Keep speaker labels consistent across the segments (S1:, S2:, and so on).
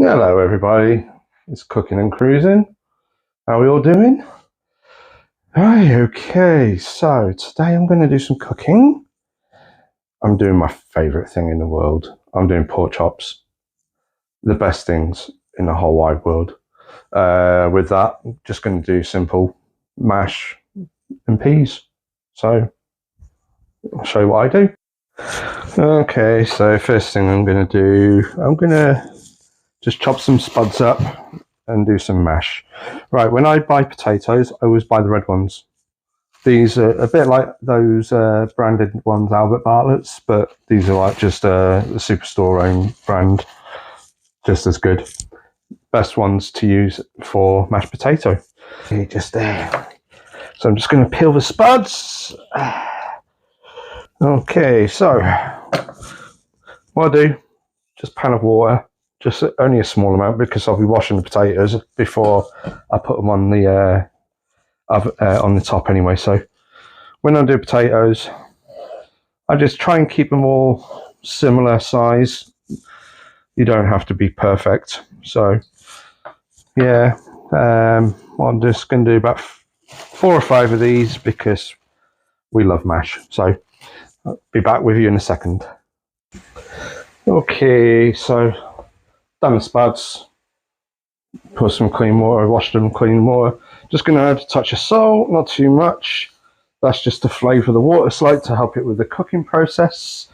S1: Hello everybody, it's Cooking and Cruising. How are we all doing? Right, okay, so today I'm going to do some cooking. I'm doing my favourite thing in the world. I'm doing pork chops. The best things in the whole wide world. With that, I'm just going to do simple mash and peas. So, I'll show you what I do. Okay, so first thing I'm going to do, I'm going to just chop some spuds up and do some mash. Right, when I buy potatoes, I always buy the red ones. These are a bit like those branded ones, Albert Bartlett's, but these are like just a Superstore own brand, just as good. Best ones to use for mashed potato. Okay, just there. So I'm just going to peel the spuds. Okay, so what I do, just pan of water. Just only a small amount because I'll be washing the potatoes before I put them on the top anyway. So when I do potatoes, I just try and keep them all similar size. You don't have to be perfect. So yeah, I'm just going to do about 4 or 5 of these because we love mash. So I'll be back with you in a second. Okay, so done the spuds, put some clean water, washed them clean water. Just going to add a touch of salt, not too much. That's just to flavour the water slight to help it with the cooking process.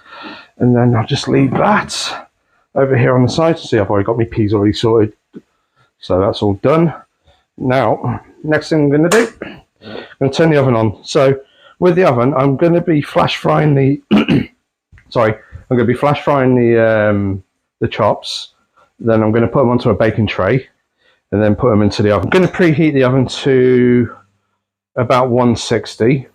S1: And then I'll just leave that over here on the side. See, I've already got my peas already sorted. So that's all done. Now, next thing I'm going to do, I'm going to turn the oven on. So with the oven, I'm going to be flash frying the, I'm going to be flash frying the chops. Then I'm going to put them onto a baking tray and then put them into the oven. I'm going to preheat the oven to about 160.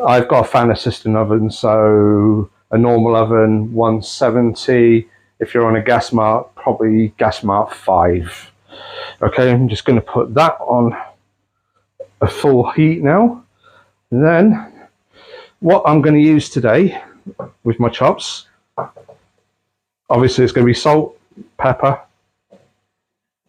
S1: I've got a fan assistant oven, so a normal oven 170. If you're on a gas mark, probably gas mark 5. Okay, I'm just going to put that on a full heat now. And then what I'm going to use today with my chops, obviously it's going to be salt, pepper,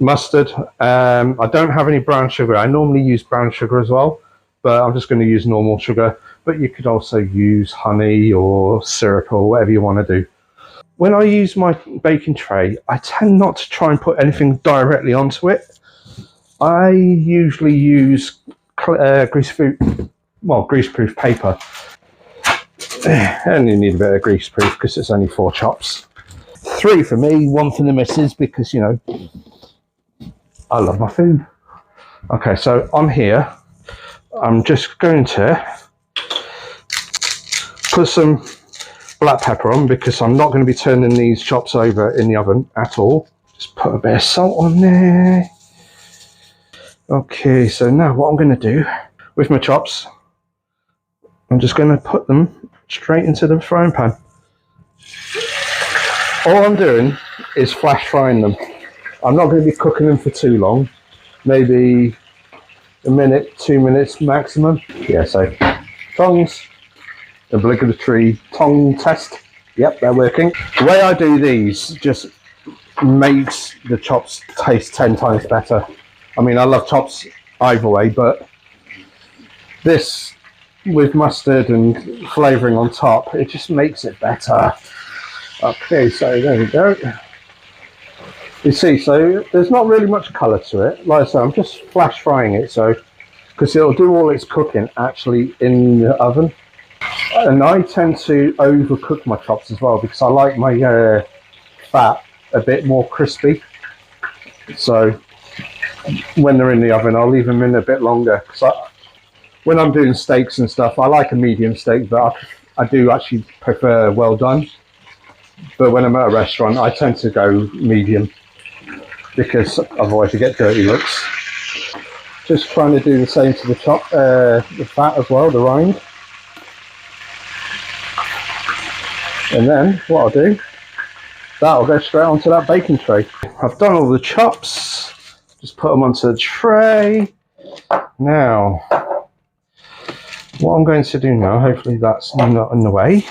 S1: mustard. I don't have any brown sugar. I normally use brown sugar as well, but I'm just going to use normal sugar. But you could also use honey or syrup or whatever you want to do. When I use my baking tray, I tend not to try and put anything directly onto it. I usually use greaseproof paper. And you need a bit of greaseproof because it's only 4 chops. 3 for me, 1 for the missus because, you know, I love my food. Okay, so on here, I'm just going to put some black pepper on because I'm not going to be turning these chops over in the oven at all. Just put a bit of salt on there. Okay, so now what I'm going to do with my chops, I'm just going to put them straight into the frying pan. All I'm doing is flash frying them. I'm not going to be cooking them for too long, maybe a minute, 2 minutes maximum. Yeah, so tongs, obligatory tong test. Yep, they're working. The way I do these just makes the chops taste 10 times better. I mean, I love chops either way, but this with mustard and flavouring on top, it just makes it better. Okay, so there we go. You see, so there's not really much colour to it. Like I say, I'm just flash frying it, so because it'll do all its cooking actually in the oven. And I tend to overcook my chops as well because I like my fat a bit more crispy. So when they're in the oven, I'll leave them in a bit longer. When I'm doing steaks and stuff, I like a medium steak, but I do actually prefer well done. But when I'm at a restaurant, I tend to go medium because otherwise you get dirty looks. Just trying to do the same to the fat as well, the rind. And then what I'll do, that'll go straight onto that baking tray. I've done all the chops, just put them onto the tray. Now, what I'm going to do now, hopefully that's not in the way,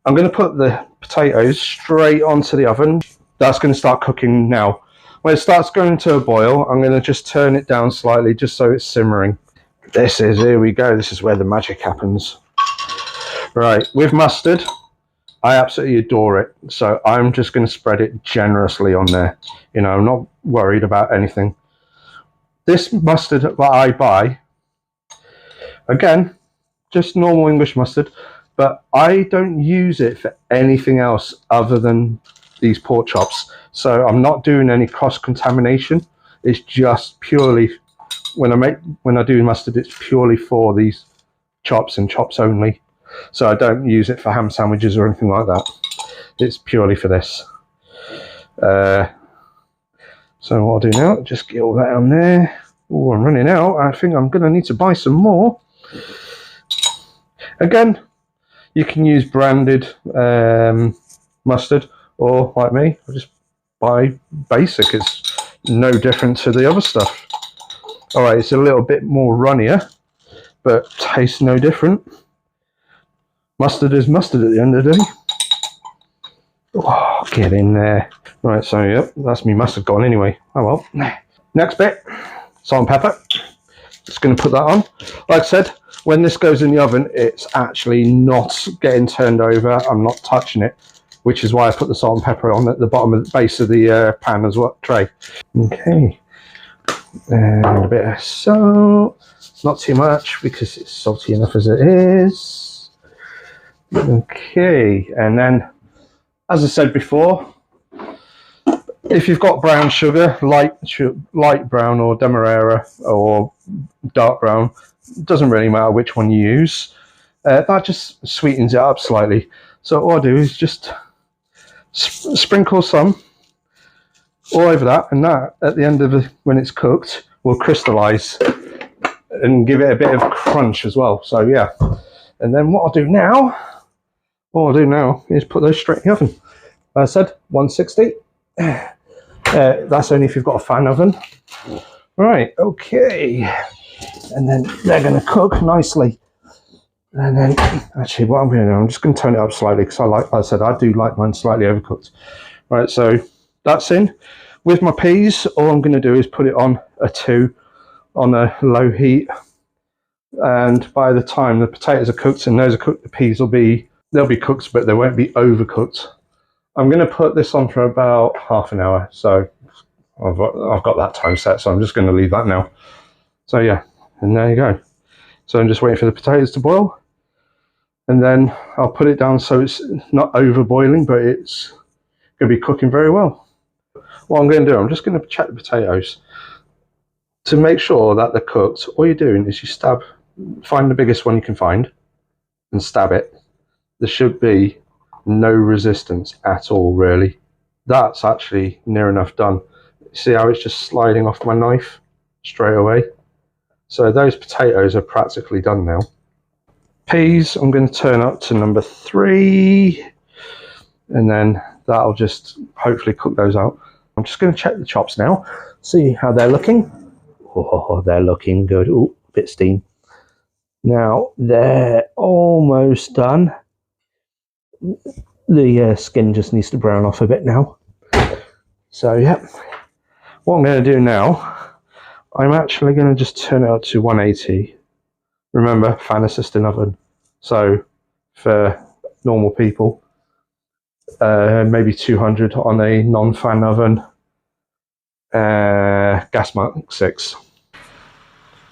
S1: I'm going to put the potatoes straight onto the oven. That's going to start cooking now. When it starts going to a boil, I'm going to just turn it down slightly just so it's simmering. Here we go, this is where the magic happens. Right, with mustard, I absolutely adore it. So I'm just going to spread it generously on there. You know, I'm not worried about anything. This mustard that I buy, again, just normal English mustard, but I don't use it for anything else other than these pork chops. So I'm not doing any cross-contamination. It's just purely, when I do mustard, it's purely for these chops and chops only. So I don't use it for ham sandwiches or anything like that. It's purely for this. So what I'll do now, just get all that on there. Oh, I'm running out. I think I'm going to need to buy some more. Again, you can use branded mustard, or like me, I'll just buy basic. It's no different to the other stuff. Alright, it's a little bit more runnier, but tastes no different. Mustard is mustard at the end of the day. Oh, get in there. Right, so yep, that's me mustard gone anyway. Oh well. Next bit, salt and pepper. Just going to put that on. Like I said, when this goes in the oven, it's actually not getting turned over. I'm not touching it, which is why I put the salt and pepper on at the bottom of the base of the pan as well, tray. Okay, and a bit of salt. Not too much because it's salty enough as it is. Okay, and then, as I said before, if you've got brown sugar, light brown or demerara or dark brown, doesn't really matter which one you use. That just sweetens it up slightly. So what I'll do is just sprinkle some all over that, and that at the end of it, when it's cooked, will crystallize and give it a bit of crunch as well. So yeah, and then what I'll do now is put those straight in the oven. Like I said, 160. That's only if you've got a fan oven. Right, okay. And then they're going to cook nicely. And then, actually, what I'm going to do, I'm just going to turn it up slightly because like I said, I do like mine slightly overcooked. Right, so that's in. With my peas, all I'm going to do is put it on a 2 on a low heat. And by the time the potatoes are cooked and those are cooked, the peas they'll be cooked, but they won't be overcooked. I'm going to put this on for about half an hour. So I've got that time set, so I'm just going to leave that now. So yeah, and there you go. So I'm just waiting for the potatoes to boil, and then I'll put it down so it's not over boiling, but it's going to be cooking very well. What I'm going to do, I'm just going to check the potatoes to make sure that they're cooked. All you're doing is you find the biggest one you can find and stab it. There should be no resistance at all, really. That's actually near enough done. See how it's just sliding off my knife straight away? So those potatoes are practically done now. Peas, I'm going to turn up to number 3, and then that'll just hopefully cook those out. I'm just going to check the chops now, see how they're looking. Oh, they're looking good. Oh, a bit steam. Now they're almost done. The skin just needs to brown off a bit now. So yeah, what I'm going to do now, I'm actually going to just turn it up to 180. Remember, fan assisted oven. So for normal people, maybe 200 on a non-fan oven. Gas mark 6.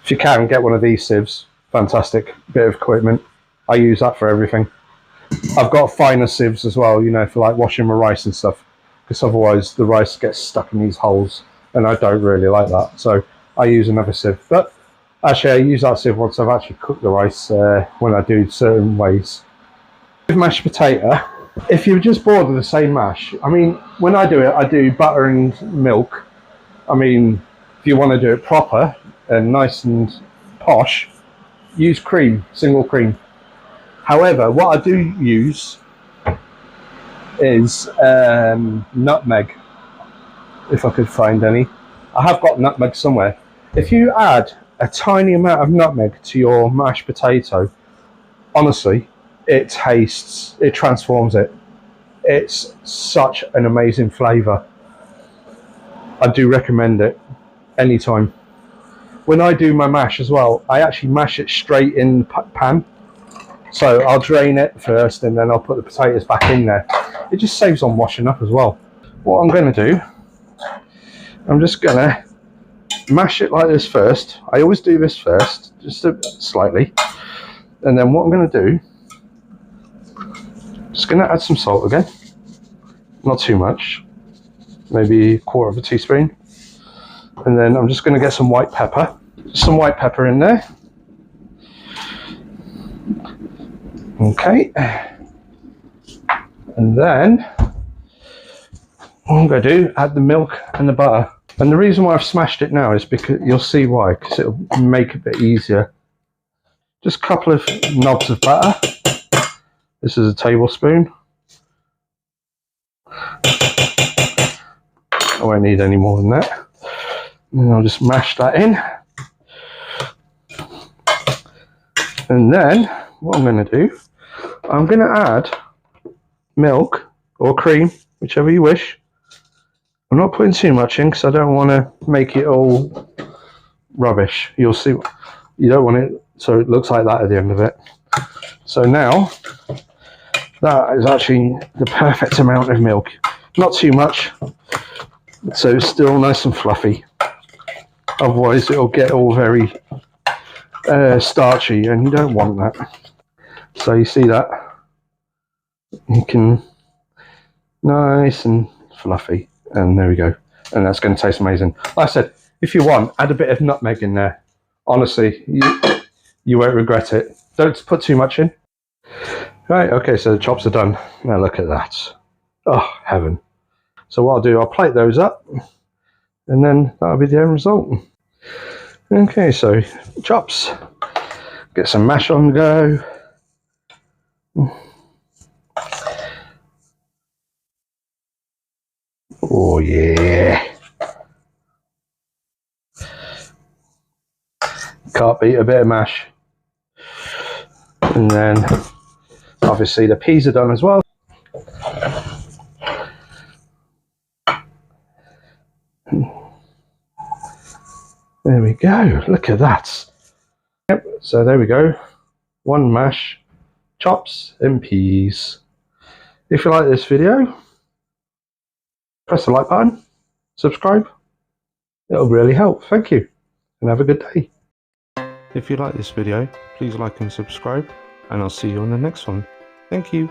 S1: If you can, get one of these sieves. Fantastic bit of equipment. I use that for everything. I've got finer sieves as well, you know, for like washing my rice and stuff, because otherwise the rice gets stuck in these holes, and I don't really like that. So I use another sieve. But actually, I use that sieve once I've actually cooked the rice when I do certain ways. With mashed potato, if you're just bored of the same mash, I mean, when I do it, I do butter and milk. I mean, if you want to do it proper and nice and posh, use cream, single cream. However, what I do use is nutmeg, if I could find any. I have got nutmeg somewhere. If you add a tiny amount of nutmeg to your mashed potato, honestly, it transforms it. It's such an amazing flavour. I do recommend it anytime. When I do my mash as well, I actually mash it straight in the pan. So I'll drain it first and then I'll put the potatoes back in there. It just saves on washing up as well. What I'm going to do, I'm just going to mash it like this first. I always do this first, just slightly. And then what I'm going to do, just going to add some salt again. Not too much, maybe 1/4 teaspoon. And then I'm just going to get some white pepper. Some white pepper in there. Okay. And then what I'm going to do, add the milk and the butter. And the reason why I've smashed it now is because you'll see why, because it'll make it a bit easier. Just a couple of knobs of butter. This is a tablespoon. I won't need any more than that. And I'll just mash that in. And then what I'm going to do, I'm going to add milk or cream, whichever you wish. I'm not putting too much in because I don't want to make it all rubbish. You'll see, you don't want it so it looks like that at the end of it. So now that is actually the perfect amount of milk. Not too much, so it's still nice and fluffy. Otherwise it'll get all very starchy and you don't want that. So you see that? You can, nice and fluffy. And there we go. And that's going to taste amazing. Like I said, if you want, add a bit of nutmeg in there. Honestly, you won't regret it. Don't put too much in. Right, okay, so the chops are done. Now look at that. Oh, heaven. So what I'll do, I'll plate those up. And then that'll be the end result. Okay, so chops. Get some mash on the go. Oh yeah. Can't beat a bit of mash. And then obviously the peas are done as well. There we go, look at that. Yep, so there we go. One mash, chops and peas. If you like this video, press the like button, subscribe. It'll really help. Thank you and have a good day. If you like this video, please like and subscribe, and I'll see you on the next one. Thank you.